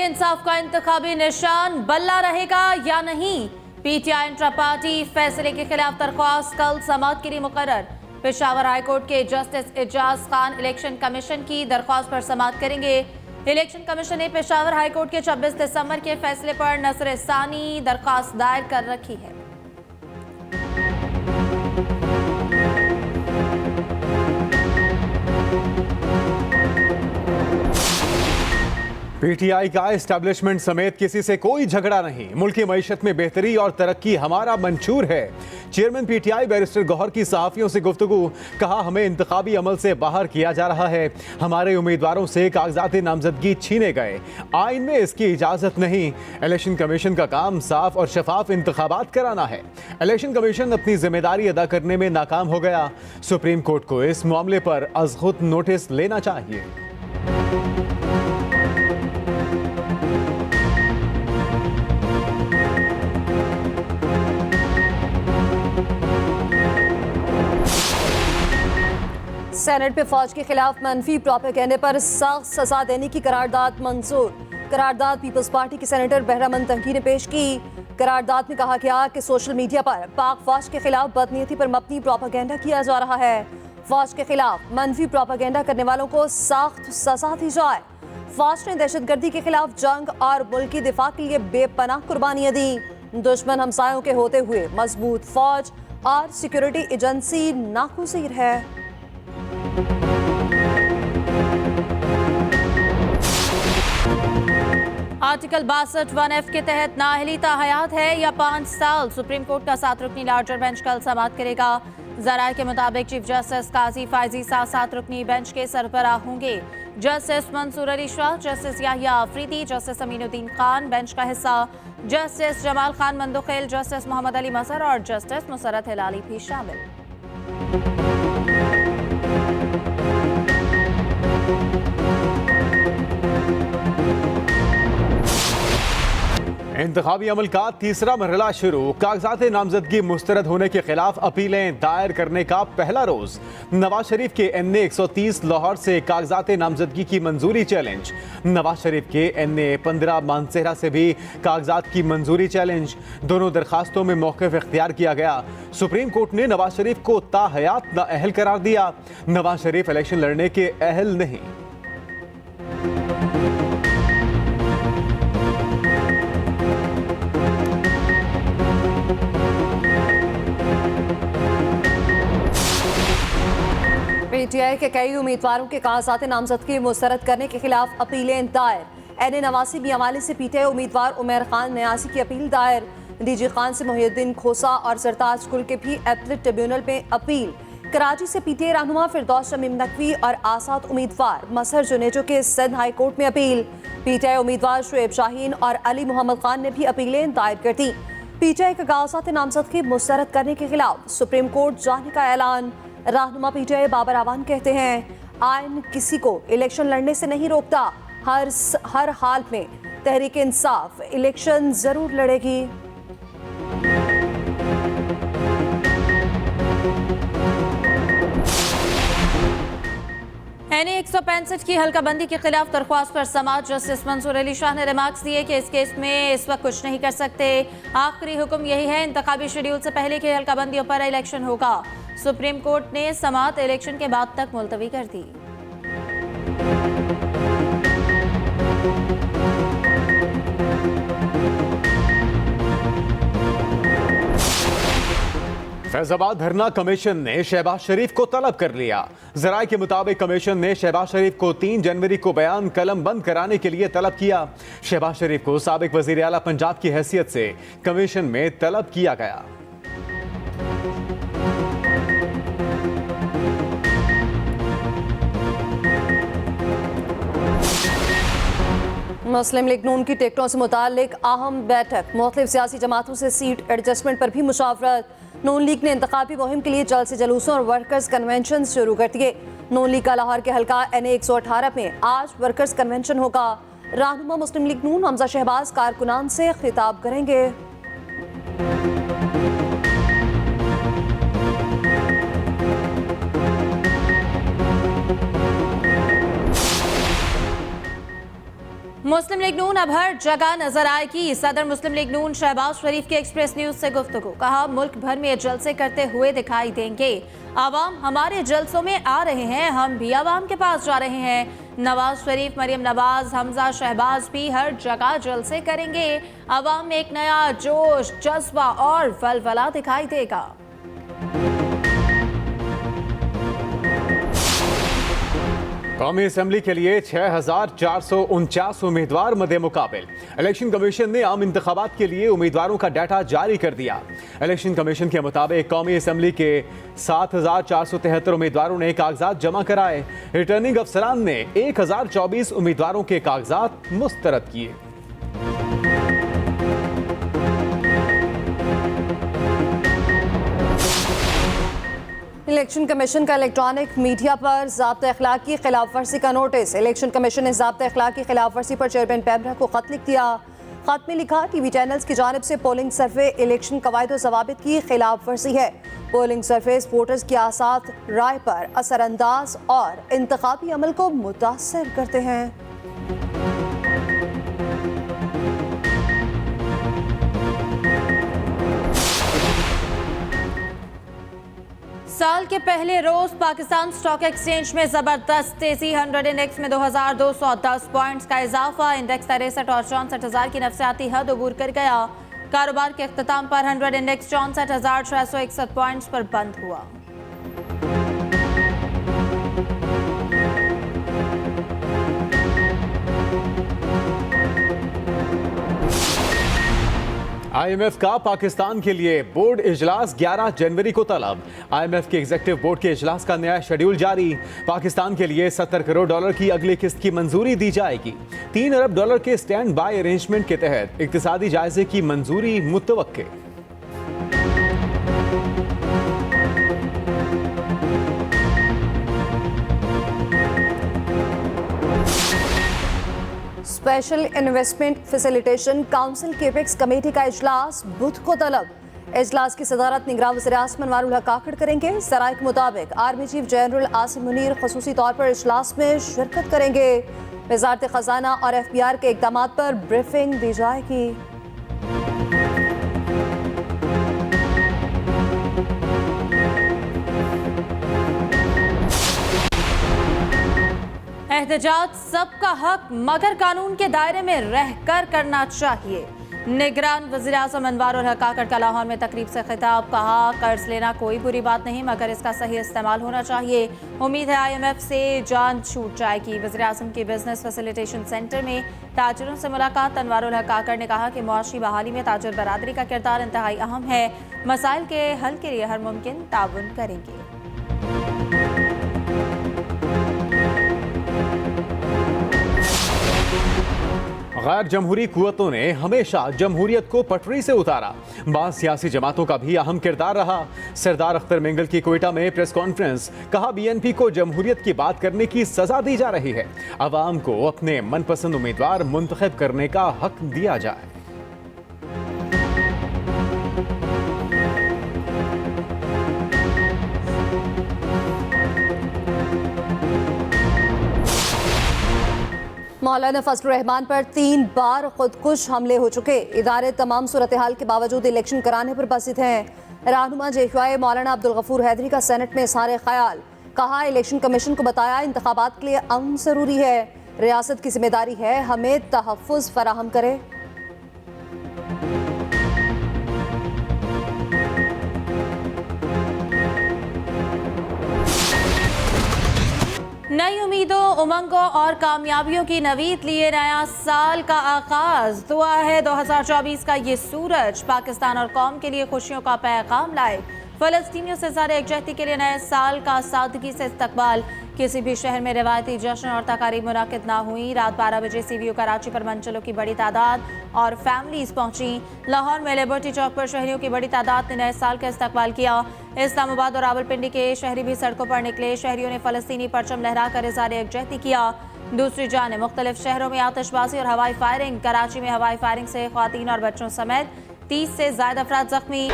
इंसाफ का इंतखाबी निशान बल्ला रहेगा या नहीं? पीटीआई इंट्रा पार्टी फैसले के खिलाफ दरख्वास्त कल समाअत के लिए मुकर्रर। पेशावर हाईकोर्ट के justice Ejaz Khan election commission की दरख्वास्त पर समाअत करेंगे। इलेक्शन कमीशन ने पेशावर हाईकोर्ट के 26 दिसंबर के फैसले पर नजर सानी दरख्वास्त दायर कर रखी है। पीटीआई का एस्टैब्लिशमेंट समेत किसी से कोई झगड़ा नहीं। मुल्क की मईशत में बेहतरी और तरक्की हमारा मंशूर है। चेयरमैन पीटीआई बैरिस्टर गौहर की सहाफियों से गुफ्तगू। कहा, हमें इंतखाबी अमल से बाहर किया जा रहा है। हमारे उम्मीदवारों से कागजात नामजदगी छीने गए। आइन में इसकी इजाजत नहीं। इलेक्शन कमीशन का काम साफ और शफाफ इंतखाबात कराना है। इलेक्शन कमीशन अपनी जिम्मेदारी अदा करने में नाकाम हो गया। सुप्रीम कोर्ट को इस मामले पर अज खुद नोटिस लेना चाहिए। सेनेट पे फौज के खिलाफ मनफी प्रोपेगेंडे पर सख्त सजा देने की करारदाद मंजूर। करारदाद पीपल्स पार्टी के सेनेटर बहरामंद तंकी ने पेश की। करारदाद में कहा गया कि सोशल मीडिया पर पाक फौज के खिलाफ बदनीयती पर मबनी प्रोपेगेंडा किया जा रहा है। फौज के खिलाफ मनफी प्रोपेगेंडा करने वालों को सख्त सजा दी जाए। फौज ने दहशतगर्दी के खिलाफ जंग और मुल्क की दिफा के लिए बेपनाह कुर्बानियां दी। दुश्मन हमसायों के होते हुए मजबूत फौज और सिक्योरिटी एजेंसी नागुज़ीर है। आर्टिकल 62 1F के तहत नाअहली ताहयात है या 5 साल। सुप्रीम कोर्ट का 7 रुकनी लार्जर बेंच कल समाअत करेगा। ज़राए के मुताबिक चीफ जस्टिस काजी फायजी 7 रुकनी बेंच के सरबराह होंगे। Justice Mansoor Ali Shah, justice Yahya Afridi, justice Aminuddin Khan bench का हिस्सा। जस्टिस जमाल खान मंदुखेल, जस्टिस मोहम्मद अली मजहर और जस्टिस मुसरत हिलाली भी शामिल। इंतखाबी अमल का तीसरा मरहला शुरू। कागजात नामजदगी मुस्तरद होने के खिलाफ अपीलें दायर करने का पहला रोज। नवाज शरीफ के NA 130 लाहौर से कागजात नामजदगी की मंजूरी चैलेंज। नवाज शरीफ के NA 15 मानसेरा से भी कागजात की मंजूरी चैलेंज। दोनों दरखास्तों में मौक़िफ़ इख्तियार किया गया। सुप्रीम कोर्ट ने नवाज शरीफ को ताहयात नाअहल करार दिया। नवाज शरीफ इलेक्शन लड़ने के अहल नहीं। पीटीआई के कई उम्मीदवारों के कागजात नामजदगी मुस्तरद करने के खिलाफ अपीलें दायर। NA 89 भी हवाले से पीटीआई उम्मीदवार उमर खान न्यासी की अपील दायर। DG खान से मोहिउद्दीन खोसा और सरताज गुल के भी एपलेट ट्रिब्यूनल में अपील। कराची से पीटीआई रहनुमा फिरदौस शमीम नकवी और आसाद उम्मीदवार मसहर जुनेजो के सिंध हाई कोर्ट में अपील। पीटीआई उम्मीदवार शुएब शाहीन और अली मोहम्मद खान ने भी अपीलें दायर कर दी। पीटीआई का कागजात नामजदगी मुस्तरद करने के खिलाफ सुप्रीम कोर्ट जाने का ऐलान। रहनुमा पीटीआई बाबर आवान कहते हैं, आइन किसी को इलेक्शन लड़ने से नहीं रोकता। हर हाल में तहरीक इंसाफ इलेक्शन जरूर लड़ेगी। NA 165 की हल्काबंदी के खिलाफ दरख्वास्त पर समाअत। जस्टिस मंसूर अली शाह ने रिमार्क्स दिए कि इस केस में इस वक्त कुछ नहीं कर सकते। आखिरी हुक्म यही है, इंतखाबी शेड्यूल से पहले की हल्काबंदियों पर इलेक्शन होगा। सुप्रीम कोर्ट ने समाअत इलेक्शन के बाद तक मुलतवी कर दी। फैजाबाद धरना कमीशन ने शहबाज शरीफ को तलब कर लिया। जराए के मुताबिक कमीशन ने शहबाज शरीफ को 3 जनवरी को बयान कलम बंद कराने के लिए तलब किया। शहबाज शरीफ को साबिक वजीर आला पंजाब की हैसियत से कमीशन में तलब किया गया। मुस्लिम लीग नून की टिकटों से मुतालिक अहम बैठक। मुख्तलिफ सियासी जमातों से सीट एडजस्टमेंट पर भी मुशावरत। नून लीग ने इंतखाबी मुहिम के लिए जल्द से जुलूसों और वर्कर्स कन्वेंशन शुरू कर दिए। नून लीग का लाहौर के हल्का NA 118 में आज वर्कर्स कन्वेंशन होगा। रहनुमा मुस्लिम लीग नून हमजा शहबाज कारकुनान से खिताब करेंगे। मुस्लिम लीग नून अब हर जगह नजर आएगी। सदर मुस्लिम लीग नून शहबाज शरीफ की एक्सप्रेस न्यूज से गुफ्तगू। कहा, मुल्क भर में जलसे करते हुए दिखाई देंगे। आवाम हमारे जलसों में आ रहे हैं, हम भी आवाम के पास जा रहे हैं। नवाज शरीफ, मरियम नवाज, हमजा शहबाज भी हर जगह जलसे करेंगे। आवाम में एक नया जोश, जज्बा और वलवला दिखाई देगा। कौमी असेंबली के लिए 6,449 उम्मीदवार मद्दे मुकाबिल। इलेक्शन कमीशन ने आम इंतखाबात के लिए उम्मीदवारों का डाटा जारी कर दिया। इलेक्शन कमीशन के मुताबिक कौमी असेंबली के 7,473 उम्मीदवारों ने कागजात जमा कराए। रिटर्निंग अफसरान ने 1,024 उम्मीदवारों के कागजात मुस्तरद किए। इलेक्शन कमीशन का इलेक्ट्रॉनिक मीडिया पर ज़ाब्ता अखलाक की खिलाफ वर्जी का नोटिस। इलेक्शन कमीशन ने ज़ाब्ता अखलाक की खिलाफ वर्जी पर चेयरमैन पैमरा को खत लिख दिया। खत में लिखा, टीवी चैनल्स की जानिब से पोलिंग सर्वे इलेक्शन कवायद व ज़वाबित की खिलाफ वर्जी है। पोलिंग सर्वेस वोटर्स की आज़ाद राय पर असरअंदाज और इंतखाबी अमल को मुतासर करते हैं। साल के पहले रोज पाकिस्तान स्टॉक एक्सचेंज में जबरदस्त तेजी। 100 इंडेक्स में 2,210 पॉइंट्स का इजाफा। इंडेक्स 63 और 64,000 की नफसियाती हद अबूर कर गया। कारोबार के अख्ताम पर 100 इंडेक्स 64,661 पॉइंट्स पर बंद हुआ। IMF का पाकिस्तान के लिए बोर्ड इजलास 11 जनवरी को तलब। IMF के एग्जीक्यूटिव बोर्ड के इजलास का नया शेड्यूल जारी। पाकिस्तान के लिए $70 करोड़ की अगली किस्त की मंजूरी दी जाएगी। $3 अरब के स्टैंड बाय अरेंजमेंट के तहत इक्तिसादी जायजे की मंजूरी मुतवक्के। Special investment facilitation council capex committee का इजलास बुध को तलब। इजलास की सदारत निगरान वज़ीर आज़म अनवार उल हक काकड़ करेंगे। सराय के मुताबिक army chief general Asim Munir खसूसी तौर पर इजलास में शिरकत करेंगे। वज़ारत ख़ज़ाना और FBR के इक़दाम पर ब्रीफिंग दी जाएगी। एहतजाज सबका हक मगर कानून के दायरे में रहकर करना चाहिए। निगरान वज़ीर आज़म अनवार उल हक काकड़ का लाहौर में तकरीब से खिताब। कहा, कर्ज लेना कोई बुरी बात नहीं मगर इसका सही इस्तेमाल होना चाहिए। उम्मीद है IMF से जान छूट जाएगी। वज़ीर आज़म के बिजनेस फैसिलिटेशन सेंटर में ताजरों से मुलाकात। अनवार उल हक काकड़ ने कहा कि मुआशी बहाली में ताजर बरादरी का किरदार इंतहाई अहम है। मसाइल के हल के लिए हर मुमकिन ताउन करेंगे। गैर जमहूरी कुव्वतों ने हमेशा जमहूरियत को पटरी से उतारा। बाज़ सियासी जमातों का भी अहम किरदार रहा। सरदार अख्तर मिंगल की कोयटा में प्रेस कॉन्फ्रेंस। कहा, BNP को जमहूरियत की बात करने की सजा दी जा रही है। अवाम को अपने मनपसंद उम्मीदवार मुंतखब करने का हक दिया जाए। मौलाना फजलुर रहमान पर 3 बार खुदकुश हमले हो चुके। इदारे तमाम सूरत हाल के बावजूद इलेक्शन कराने पर बसित हैं। रहनुमा जेशवाए मौलाना अब्दुल गफूर हैदरी का सेनेट में इज़हार ख्याल। कहा, इलेक्शन कमीशन को बताया इंतखाबात के लिए अमन ज़रूरी है। रियासत की जिम्मेदारी है हमें तहफ़्फ़ुज़ फराहम करे। नई उम्मीदों, उमंगों और कामयाबियों की नवीद लिए नया साल का आगाज। दुआ है 2024 का ये सूरज पाकिस्तान और कौम के लिए खुशियों का पैगाम लाए। फ़लस्तीनियों से ज़ाहिर यकजहती के लिए नए साल का सादगी से इस्तकबाल। किसी भी शहर में रिवायती जश्न और तकारीब मुनाकिद ना हुई। रात 12 बजे CVU कराची पर मंचलों की बड़ी तादाद और फैमिलीज पहुंची। लाहौर में लिबर्टी चौक पर शहरियों की बड़ी तादाद ने नए साल का इस्तकबाल किया। इस्लामाबाद और रावलपिंडी के शहरी भी सड़कों पर निकले। शहरियों ने फ़लस्तीनी परचम लहरा कर इज़हार यकजहती किया। दूसरी जानिब मुख्तलिफ शहरों में आतिशबाजी और हवाई फायरिंग। कराची में हवाई फायरिंग से ख़वातीन और बच्चों समेत 30 से ज़ायद अफराद जख्मी।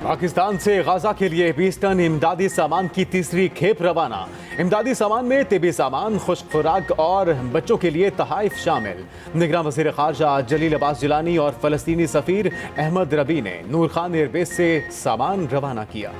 पाकिस्तान से गाजा के लिए 20 टन इमदादी सामान की तीसरी खेप रवाना। इमदादी सामान में तिबी सामान, खुश्क खुराक और बच्चों के लिए तहाइफ शामिल। निगरान वज़ीर ख़ारजा जलील अब्बास जिलानी और फ़लस्तीनी सफ़ीर अहमद रबी ने नूर खान एयरबेस से सामान रवाना किया।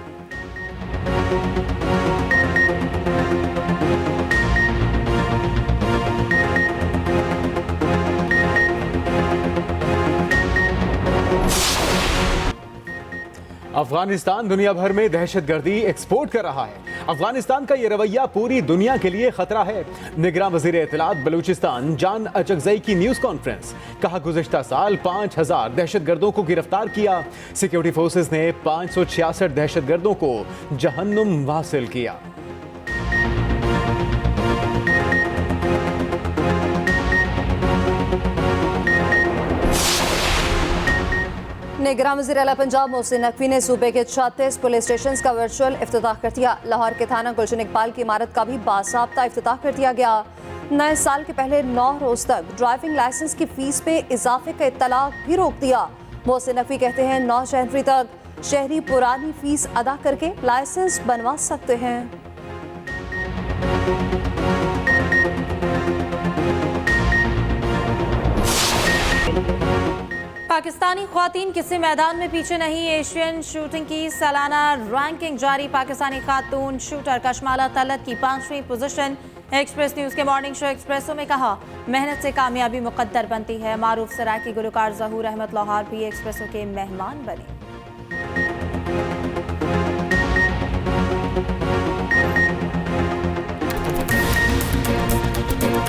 अफगानिस्तान दुनिया भर में दहशतगर्दी एक्सपोर्ट कर रहा है। अफगानिस्तान का ये रवैया पूरी दुनिया के लिए खतरा है। निगरान वज़ीर इत्तलात बलूचिस्तान जान अचकज़ई की न्यूज़ कॉन्फ्रेंस। कहा गुज़िश्ता साल 5000 दहशतगर्दों को गिरफ्तार किया। सिक्योरिटी फोर्सेस ने 566 दहशतगर्दों को जहन्नुम हासिल किया। निगरान वज़ीर आला पंजाब मोहसिन नकवी ने सूबे के 36 पुलिस स्टेशन का वर्चुअल इफ्तिताह कर दिया। लाहौर के थाना गुलशन इकबाल की इमारत का भी बासाब्ता इफ्तिताह कर दिया गया। नए साल के पहले 9 रोज तक ड्राइविंग लाइसेंस की फीस पे इजाफे का इत्तलाक भी रोक दिया। मोहसिन नकवी कहते हैं 9 जनवरी तक शहरी पुरानी फीस अदा करके लाइसेंस बनवा सकते हैं। पाकिस्तानी ख्वातीन किसी मैदान में पीछे नहीं। एशियन शूटिंग की सालाना रैंकिंग जारी। पाकिस्तानी खातून शूटर कशमाला तलत की 5वीं पोजीशन। एक्सप्रेस न्यूज़ के मॉर्निंग शो एक्सप्रेसो में कहा मेहनत से कामयाबी मुकद्दर बनती है। मारूफ सराकी गुलकार ज़हूर अहमद लाहौर भी एक्सप्रेसो के मेहमान बने।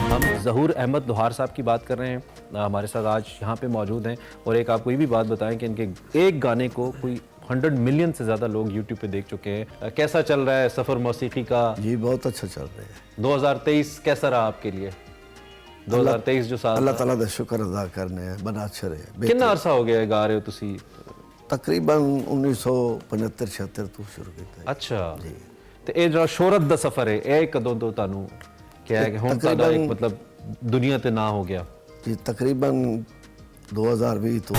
हम ज़हूर अहमद लोहार साहब की बात कर रहे हैं, हमारे साथ आज यहाँ पे मौजूद हैं। और एक आपको ये भी बात बताएं कि इनके एक गाने को कोई 100 मिलियन से ज़्यादा लोग यूट्यूब पे देख चुके हैं। कैसा चल रहा है सफ़र मौसीकी का? जी बहुत अच्छा चल रहा है। 2023 कैसा रहा आपके लिए? 2023 जो साल अल्लाह ताला दा शुक्र अदा करने हैं, बड़ा अच्छा रहे। कितना अरसा हो गया गा रहे हो तुसी? तकरीबन 1975-76 ਤੋਂ शुरू ਕੀਤਾ। अच्छा जी। तो ये जो शोहरत दा सफ़र है ये कदों तो तानू क्या है कि हुण तादा एक मतलब दुनिया ते ना हो गया? जी तकरीबन 2020 ਤੋਂ